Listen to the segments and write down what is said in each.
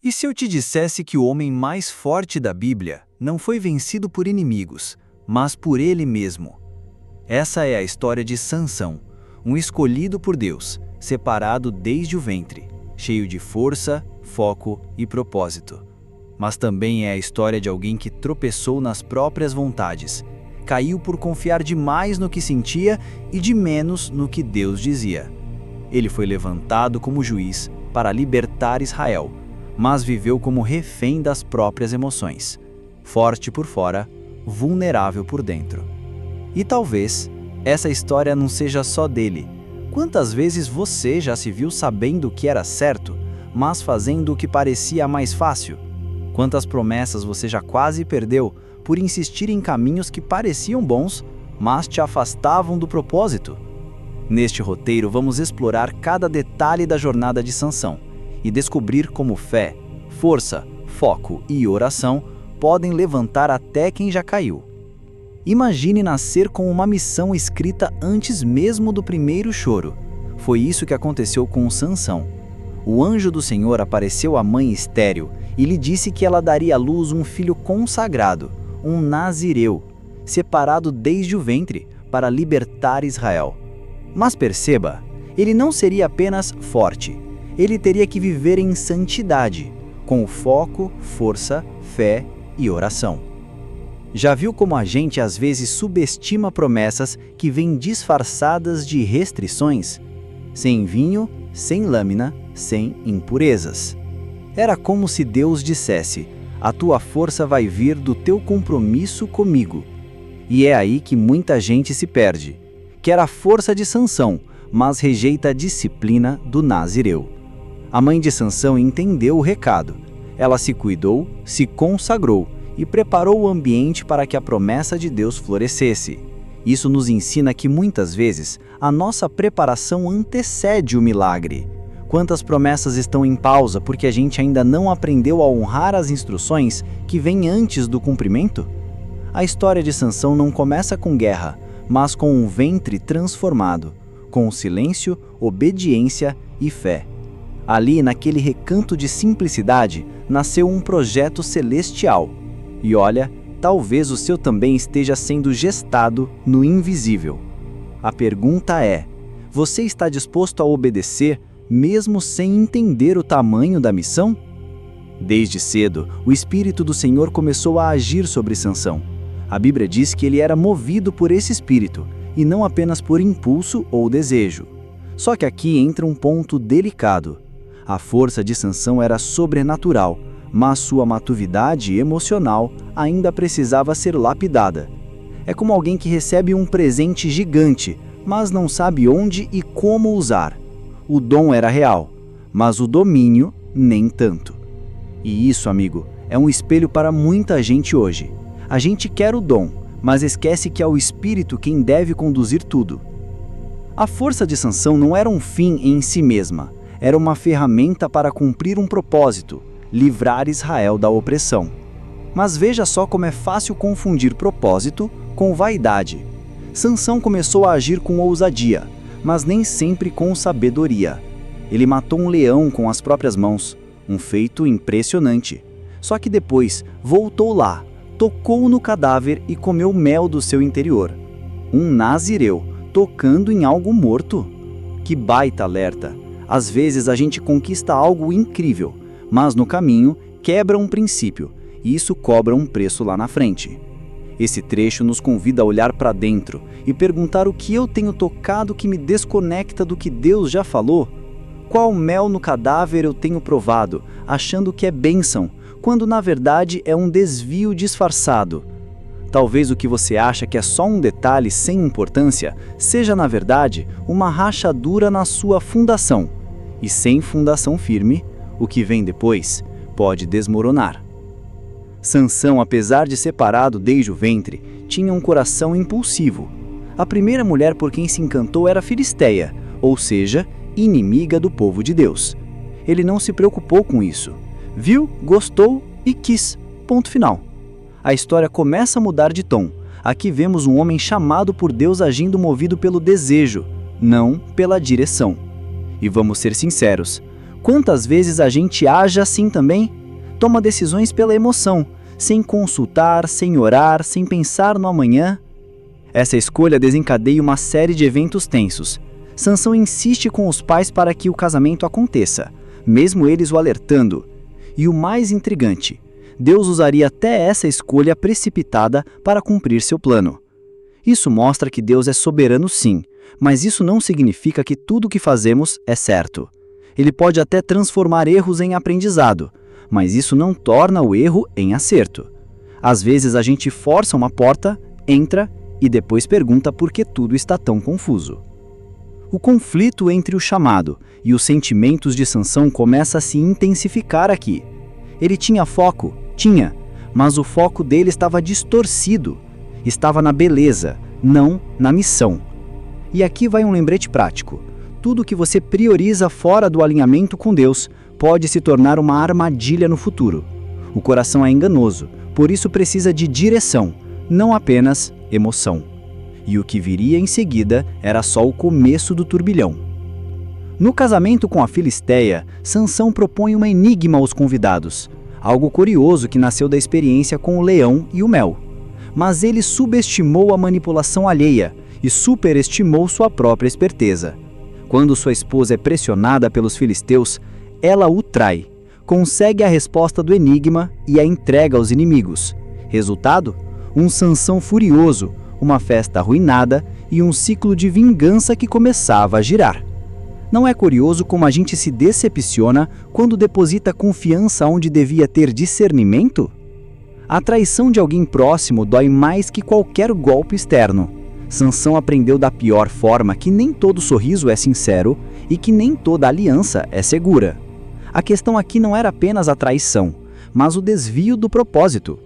E se eu te dissesse que o homem mais forte da Bíblia não foi vencido por inimigos, mas por ele mesmo? Essa é a história de Sansão, um escolhido por Deus, separado desde o ventre, cheio de força, foco e propósito. Mas também é a história de alguém que tropeçou nas próprias vontades, caiu por confiar demais no que sentia e de menos no que Deus dizia. Ele foi levantado como juiz para libertar Israel, mas viveu como refém das próprias emoções, forte por fora, vulnerável por dentro. E talvez essa história não seja só dele. Quantas vezes você já se viu sabendo o que era certo, mas fazendo o que parecia mais fácil? Quantas promessas você já quase perdeu por insistir em caminhos que pareciam bons, mas te afastavam do propósito? Neste roteiro vamos explorar cada detalhe da jornada de Sansão e descobrir como fé, força, foco e oração podem levantar até quem já caiu. Imagine nascer com uma missão escrita antes mesmo do primeiro choro. Foi isso que aconteceu com Sansão. O anjo do Senhor apareceu à mãe estéril e lhe disse que ela daria à luz um filho consagrado, um nazireu, separado desde o ventre para libertar Israel. Mas perceba, ele não seria apenas forte. Ele teria que viver em santidade, com foco, força, fé e oração. Já viu como a gente às vezes subestima promessas que vêm disfarçadas de restrições? Sem vinho, sem lâmina, sem impurezas. Era como se Deus dissesse: a tua força vai vir do teu compromisso comigo. E é aí que muita gente se perde. Quer a força de Sansão, mas rejeita a disciplina do nazireu. A mãe de Sansão entendeu o recado. Ela se cuidou, se consagrou e preparou o ambiente para que a promessa de Deus florescesse. Isso nos ensina que muitas vezes a nossa preparação antecede o milagre. Quantas promessas estão em pausa porque a gente ainda não aprendeu a honrar as instruções que vêm antes do cumprimento? A história de Sansão não começa com guerra, mas com um ventre transformado, com silêncio, obediência e fé. Ali, naquele recanto de simplicidade, nasceu um projeto celestial. E olha, talvez o seu também esteja sendo gestado no invisível. A pergunta é: você está disposto a obedecer, mesmo sem entender o tamanho da missão? Desde cedo, o Espírito do Senhor começou a agir sobre Sansão. A Bíblia diz que ele era movido por esse Espírito, e não apenas por impulso ou desejo. Só que aqui entra um ponto delicado. A força de Sansão era sobrenatural, mas sua maturidade emocional ainda precisava ser lapidada. É como alguém que recebe um presente gigante, mas não sabe onde e como usar. O dom era real, mas o domínio nem tanto. E isso, amigo, é um espelho para muita gente hoje. A gente quer o dom, mas esquece que é o Espírito quem deve conduzir tudo. A força de Sansão não era um fim em si mesma, era uma ferramenta para cumprir um propósito: livrar Israel da opressão. Mas veja só como é fácil confundir propósito com vaidade. Sansão começou a agir com ousadia, mas nem sempre com sabedoria. Ele matou um leão com as próprias mãos, um feito impressionante. Só que depois voltou lá, tocou no cadáver e comeu mel do seu interior. Um nazireu tocando em algo morto? Que baita alerta! Às vezes a gente conquista algo incrível, mas no caminho quebra um princípio, e isso cobra um preço lá na frente. Esse trecho nos convida a olhar para dentro e perguntar o que eu tenho tocado que me desconecta do que Deus já falou. Qual mel no cadáver eu tenho provado, achando que é bênção, quando na verdade é um desvio disfarçado? Talvez o que você acha que é só um detalhe sem importância seja, na verdade, uma rachadura na sua fundação. E sem fundação firme, o que vem depois pode desmoronar. Sansão, apesar de separado desde o ventre, tinha um coração impulsivo. A primeira mulher por quem se encantou era Filisteia, ou seja, inimiga do povo de Deus. Ele não se preocupou com isso. Viu, gostou e quis. Ponto final. A história começa a mudar de tom. Aqui vemos um homem chamado por Deus agindo movido pelo desejo, não pela direção. E vamos ser sinceros, Quantas vezes a gente age assim também? Toma decisões pela emoção, sem consultar, sem orar, sem pensar no amanhã. Essa escolha desencadeia uma série de eventos tensos. Sansão insiste com os pais para que o casamento aconteça, mesmo eles o alertando. E o mais intrigante, Deus usaria até essa escolha precipitada para cumprir seu plano. Isso mostra que Deus é soberano sim, mas isso não significa que tudo o que fazemos é certo. Ele pode até transformar erros em aprendizado, mas isso não torna o erro em acerto. Às vezes a gente força uma porta, entra e depois pergunta por que tudo está tão confuso. O conflito entre o chamado e os sentimentos de Sansão começa a se intensificar aqui. Ele tinha foco? Tinha, mas o foco dele estava distorcido. Estava na beleza, não na missão. E aqui vai um lembrete prático. Tudo que você prioriza fora do alinhamento com Deus pode se tornar uma armadilha no futuro. O coração é enganoso, por isso precisa de direção, não apenas emoção. E o que viria em seguida era só o começo do turbilhão. No casamento com a Filisteia, Sansão propõe um enigma aos convidados, algo curioso que nasceu da experiência com o leão e o mel. Mas ele subestimou a manipulação alheia e superestimou sua própria esperteza. Quando sua esposa é pressionada pelos filisteus, ela o trai, consegue a resposta do enigma e a entrega aos inimigos. Resultado? Um Sansão furioso, uma festa arruinada e um ciclo de vingança que começava a girar. Não é curioso como a gente se decepciona quando deposita confiança onde devia ter discernimento? A traição de alguém próximo dói mais que qualquer golpe externo. Sansão aprendeu da pior forma que nem todo sorriso é sincero e que nem toda aliança é segura. A questão aqui não era apenas a traição, mas o desvio do propósito.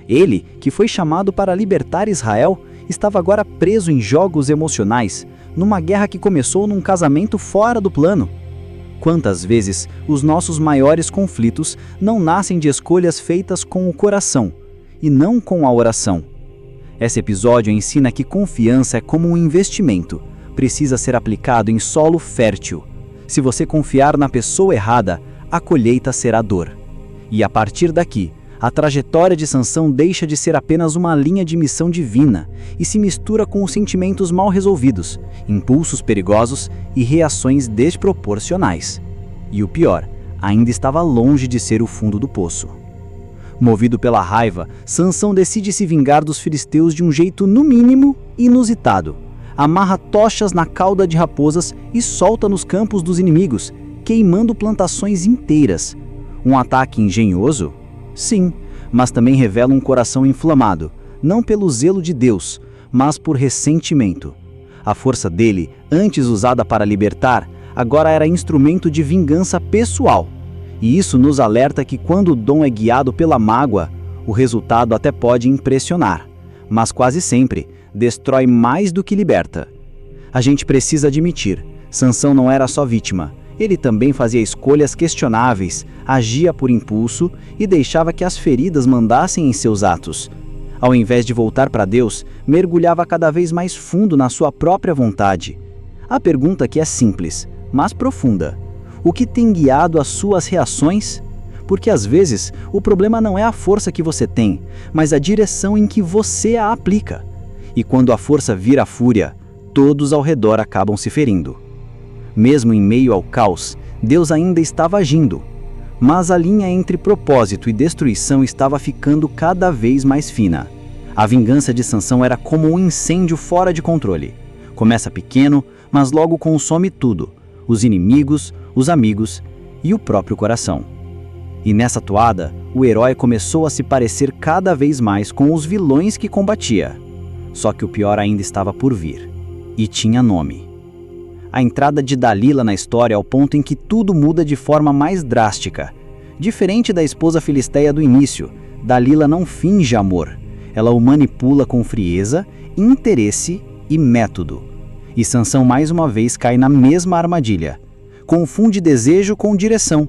Ele, que foi chamado para libertar Israel, estava agora preso em jogos emocionais, numa guerra que começou num casamento fora do plano. Quantas vezes os nossos maiores conflitos não nascem de escolhas feitas com o coração, e não com a oração? Esse episódio ensina que confiança é como um investimento, precisa ser aplicado em solo fértil. Se você confiar na pessoa errada, a colheita será dor. E a partir daqui, a trajetória de Sansão deixa de ser apenas uma linha de missão divina e se mistura com os sentimentos mal resolvidos, impulsos perigosos e reações desproporcionais. E o pior, ainda estava longe de ser o fundo do poço. Movido pela raiva, Sansão decide se vingar dos filisteus de um jeito, no mínimo, inusitado. Amarra tochas na cauda de raposas e solta nos campos dos inimigos, queimando plantações inteiras. Um ataque engenhoso? Sim, mas também revela um coração inflamado, não pelo zelo de Deus, mas por ressentimento. A força dele, antes usada para libertar, agora era instrumento de vingança pessoal. E isso nos alerta que quando o dom é guiado pela mágoa, o resultado até pode impressionar, mas quase sempre destrói mais do que liberta. A gente precisa admitir, Sansão não era só vítima, ele também fazia escolhas questionáveis, agia por impulso e deixava que as feridas mandassem em seus atos. Ao invés de voltar para Deus, mergulhava cada vez mais fundo na sua própria vontade. A pergunta aqui é simples, mas profunda. O que tem guiado as suas reações? Porque às vezes o problema não é a força que você tem, mas a direção em que você a aplica. E quando a força vira fúria, todos ao redor acabam se ferindo. Mesmo em meio ao caos, Deus ainda estava agindo. Mas a linha entre propósito e destruição estava ficando cada vez mais fina. A vingança de Sansão era como um incêndio fora de controle. Começa pequeno, mas logo consome tudo: os inimigos, os amigos e o próprio coração. E nessa toada, o herói começou a se parecer cada vez mais com os vilões que combatia. Só que o pior ainda estava por vir. E tinha nome. A entrada de Dalila na história é o ponto em que tudo muda de forma mais drástica. Diferente da esposa filisteia do início, Dalila não finge amor. Ela o manipula com frieza, interesse e método. E Sansão mais uma vez cai na mesma armadilha. Confunde desejo com direção.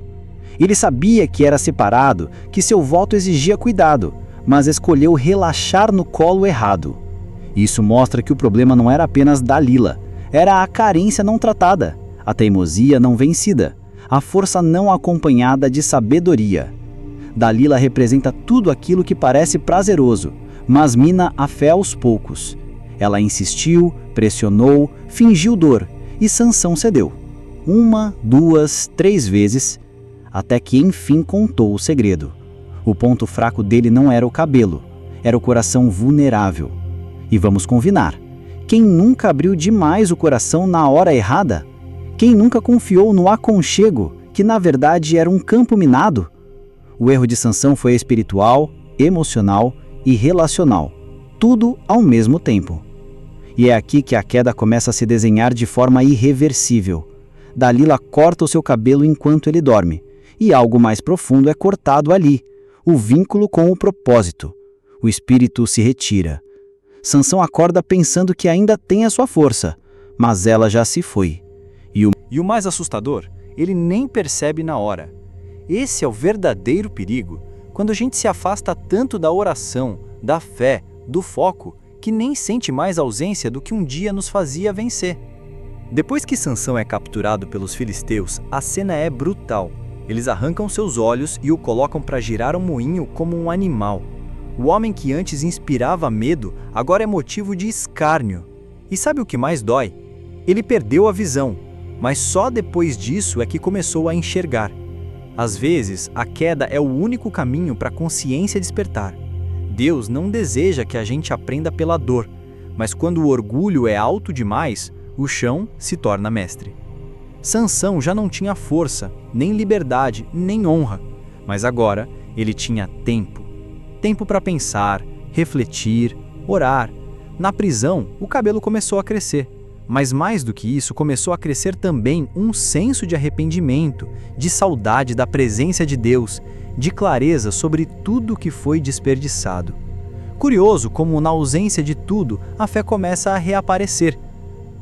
Ele sabia que era separado, que seu voto exigia cuidado, mas escolheu relaxar no colo errado. Isso mostra que o problema não era apenas Dalila, era a carência não tratada, a teimosia não vencida, a força não acompanhada de sabedoria. Dalila representa tudo aquilo que parece prazeroso, mas mina a fé aos poucos. Ela insistiu, pressionou, fingiu dor, e Sansão cedeu. 1, 2, 3 vezes, até que enfim contou o segredo. O ponto fraco dele não era o cabelo, era o coração vulnerável. E vamos combinar, quem nunca abriu demais o coração na hora errada? Quem nunca confiou no aconchego, que na verdade era um campo minado? O erro de Sansão foi espiritual, emocional e relacional, tudo ao mesmo tempo. E é aqui que a queda começa a se desenhar de forma irreversível. Dalila corta o seu cabelo enquanto ele dorme, e algo mais profundo é cortado ali, o vínculo com o propósito. O espírito se retira. Sansão acorda pensando que ainda tem a sua força, mas ela já se foi. E o mais assustador, ele nem percebe na hora. Esse é o verdadeiro perigo, quando a gente se afasta tanto da oração, da fé, do foco, que nem sente mais a ausência do que um dia nos fazia vencer. Depois que Sansão é capturado pelos filisteus, a cena é brutal. Eles arrancam seus olhos e o colocam para girar um moinho como um animal. O homem que antes inspirava medo, agora é motivo de escárnio. E sabe o que mais dói? Ele perdeu a visão, mas só depois disso é que começou a enxergar. Às vezes, a queda é o único caminho para a consciência despertar. Deus não deseja que a gente aprenda pela dor, mas quando o orgulho é alto demais, o chão se torna mestre. Sansão já não tinha força, nem liberdade, nem honra, mas agora ele tinha tempo. Tempo para pensar, refletir, orar. Na prisão, o cabelo começou a crescer, mas mais do que isso, começou a crescer também um senso de arrependimento, de saudade da presença de Deus, de clareza sobre tudo que foi desperdiçado. Curioso como na ausência de tudo, a fé começa a reaparecer.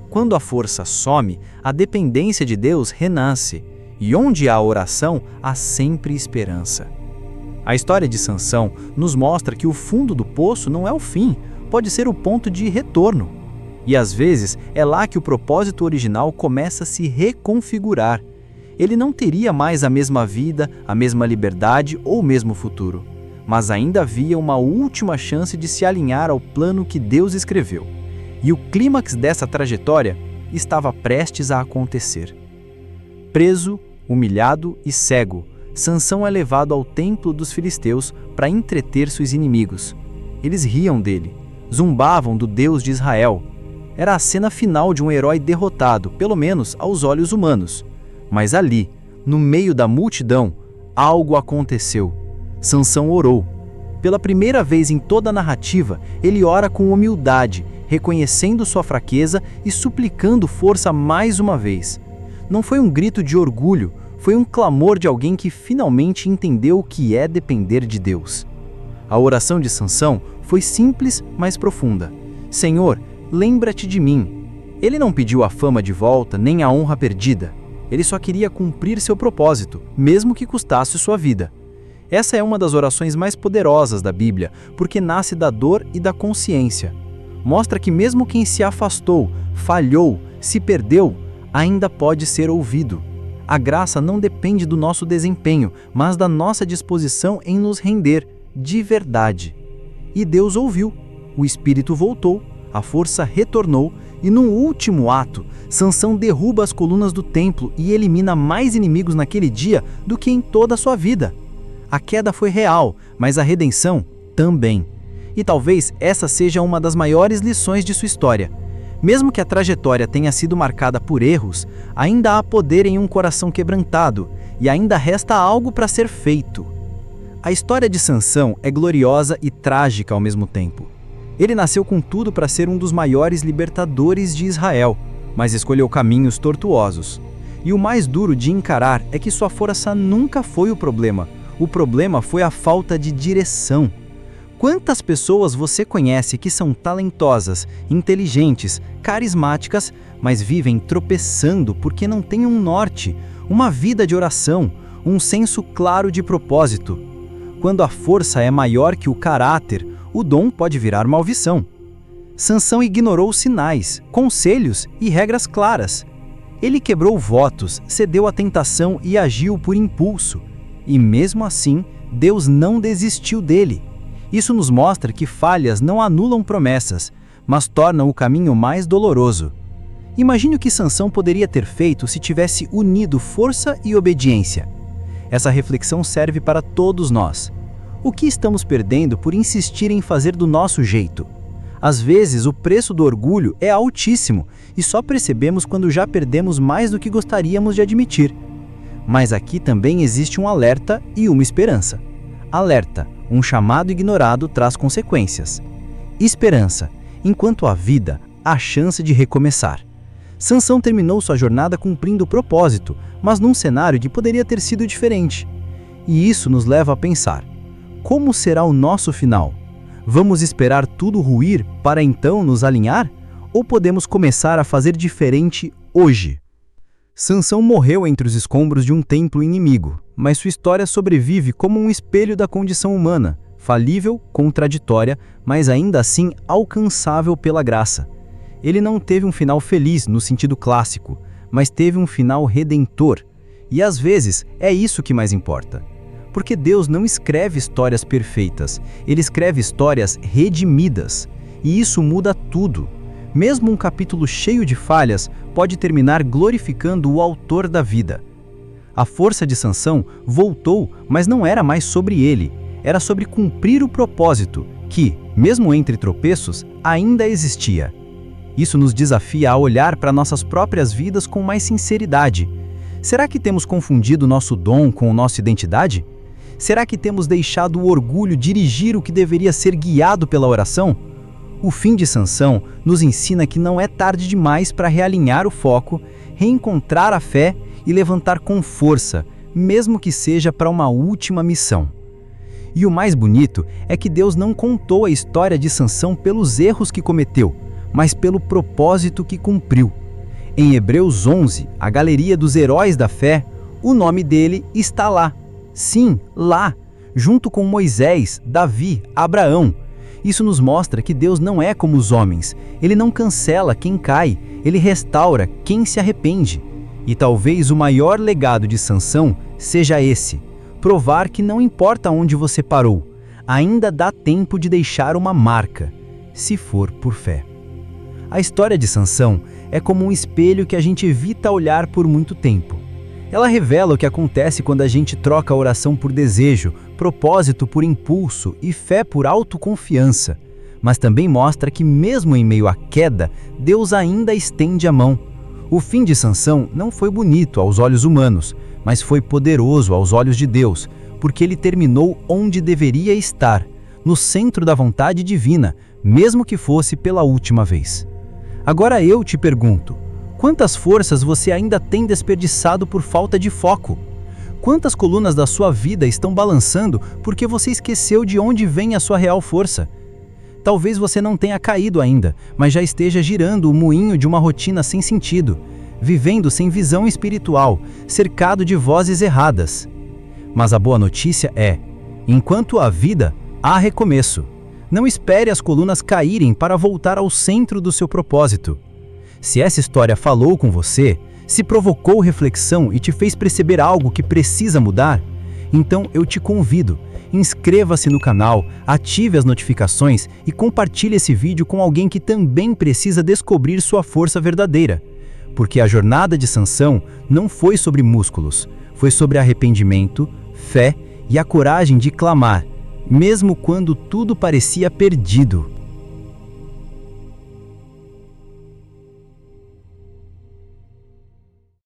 Quando a força some, a dependência de Deus renasce, e onde há oração, há sempre esperança. A história de Sansão nos mostra que o fundo do poço não é o fim, pode ser o ponto de retorno. E às vezes é lá que o propósito original começa a se reconfigurar. Ele não teria mais a mesma vida, a mesma liberdade ou o mesmo futuro, mas ainda havia uma última chance de se alinhar ao plano que Deus escreveu. E o clímax dessa trajetória estava prestes a acontecer. Preso, humilhado e cego, Sansão é levado ao templo dos filisteus para entreter seus inimigos. Eles riam dele, zombavam do Deus de Israel. Era a cena final de um herói derrotado, pelo menos aos olhos humanos. Mas ali, no meio da multidão, algo aconteceu. Sansão orou. Pela primeira vez em toda a narrativa, ele ora com humildade, reconhecendo sua fraqueza e suplicando força mais uma vez. Não foi um grito de orgulho, foi um clamor de alguém que finalmente entendeu o que é depender de Deus. A oração de Sansão foi simples, mas profunda. Senhor, lembra-te de mim. Ele não pediu a fama de volta, nem a honra perdida. Ele só queria cumprir seu propósito, mesmo que custasse sua vida. Essa é uma das orações mais poderosas da Bíblia, porque nasce da dor e da consciência. Mostra que mesmo quem se afastou, falhou, se perdeu, ainda pode ser ouvido. A graça não depende do nosso desempenho, mas da nossa disposição em nos render, de verdade. E Deus ouviu, o Espírito voltou, a força retornou, e num último ato, Sansão derruba as colunas do templo e elimina mais inimigos naquele dia do que em toda a sua vida. A queda foi real, mas a redenção também. E talvez essa seja uma das maiores lições de sua história. Mesmo que a trajetória tenha sido marcada por erros, ainda há poder em um coração quebrantado, e ainda resta algo para ser feito. A história de Sansão é gloriosa e trágica ao mesmo tempo. Ele nasceu com tudo para ser um dos maiores libertadores de Israel, mas escolheu caminhos tortuosos. E o mais duro de encarar é que sua força nunca foi o problema foi a falta de direção. Quantas pessoas você conhece que são talentosas, inteligentes, carismáticas, mas vivem tropeçando porque não têm um norte, uma vida de oração, um senso claro de propósito? Quando a força é maior que o caráter, o dom pode virar maldição. Sansão ignorou sinais, conselhos e regras claras. Ele quebrou votos, cedeu à tentação e agiu por impulso. E mesmo assim, Deus não desistiu dele. Isso nos mostra que falhas não anulam promessas, mas tornam o caminho mais doloroso. Imagine o que Sansão poderia ter feito se tivesse unido força e obediência. Essa reflexão serve para todos nós. O que estamos perdendo por insistir em fazer do nosso jeito? Às vezes, o preço do orgulho é altíssimo e só percebemos quando já perdemos mais do que gostaríamos de admitir. Mas aqui também existe um alerta e uma esperança. Alerta: um chamado ignorado traz consequências. Esperança: enquanto há vida, há chance de recomeçar. Sansão terminou sua jornada cumprindo o propósito, mas num cenário que poderia ter sido diferente. E isso nos leva a pensar: como será o nosso final? Vamos esperar tudo ruir para então nos alinhar? Ou podemos começar a fazer diferente hoje? Sansão morreu entre os escombros de um templo inimigo, mas sua história sobrevive como um espelho da condição humana, falível, contraditória, mas ainda assim alcançável pela graça. Ele não teve um final feliz no sentido clássico, mas teve um final redentor. E às vezes é isso que mais importa. Porque Deus não escreve histórias perfeitas, Ele escreve histórias redimidas. E isso muda tudo. Mesmo um capítulo cheio de falhas pode terminar glorificando o autor da vida. A força de Sansão voltou, mas não era mais sobre ele, era sobre cumprir o propósito, que, mesmo entre tropeços, ainda existia. Isso nos desafia a olhar para nossas próprias vidas com mais sinceridade. Será que temos confundido nosso dom com nossa identidade? Será que temos deixado o orgulho dirigir o que deveria ser guiado pela oração? O fim de Sansão nos ensina que não é tarde demais para realinhar o foco, reencontrar a fé e levantar com força, mesmo que seja para uma última missão. E o mais bonito é que Deus não contou a história de Sansão pelos erros que cometeu, mas pelo propósito que cumpriu. Em Hebreus 11, a galeria dos heróis da fé, o nome dele está lá. Sim, lá, junto com Moisés, Davi, Abraão. Isso nos mostra que Deus não é como os homens. Ele não cancela quem cai, ele restaura quem se arrepende. E talvez o maior legado de Sansão seja esse: provar que não importa onde você parou, ainda dá tempo de deixar uma marca, se for por fé. A história de Sansão é como um espelho que a gente evita olhar por muito tempo. Ela revela o que acontece quando a gente troca a oração por desejo, propósito por impulso e fé por autoconfiança. Mas também mostra que mesmo em meio à queda, Deus ainda estende a mão. O fim de Sansão não foi bonito aos olhos humanos, mas foi poderoso aos olhos de Deus, porque ele terminou onde deveria estar, no centro da vontade divina, mesmo que fosse pela última vez. Agora eu te pergunto: quantas forças você ainda tem desperdiçado por falta de foco? Quantas colunas da sua vida estão balançando porque você esqueceu de onde vem a sua real força? Talvez você não tenha caído ainda, mas já esteja girando o moinho de uma rotina sem sentido, vivendo sem visão espiritual, cercado de vozes erradas. Mas a boa notícia é: enquanto há vida, há recomeço. Não espere as colunas caírem para voltar ao centro do seu propósito. Se essa história falou com você, se provocou reflexão e te fez perceber algo que precisa mudar, então eu te convido, inscreva-se no canal, ative as notificações e compartilhe esse vídeo com alguém que também precisa descobrir sua força verdadeira. Porque a jornada de Sansão não foi sobre músculos, foi sobre arrependimento, fé e a coragem de clamar, mesmo quando tudo parecia perdido.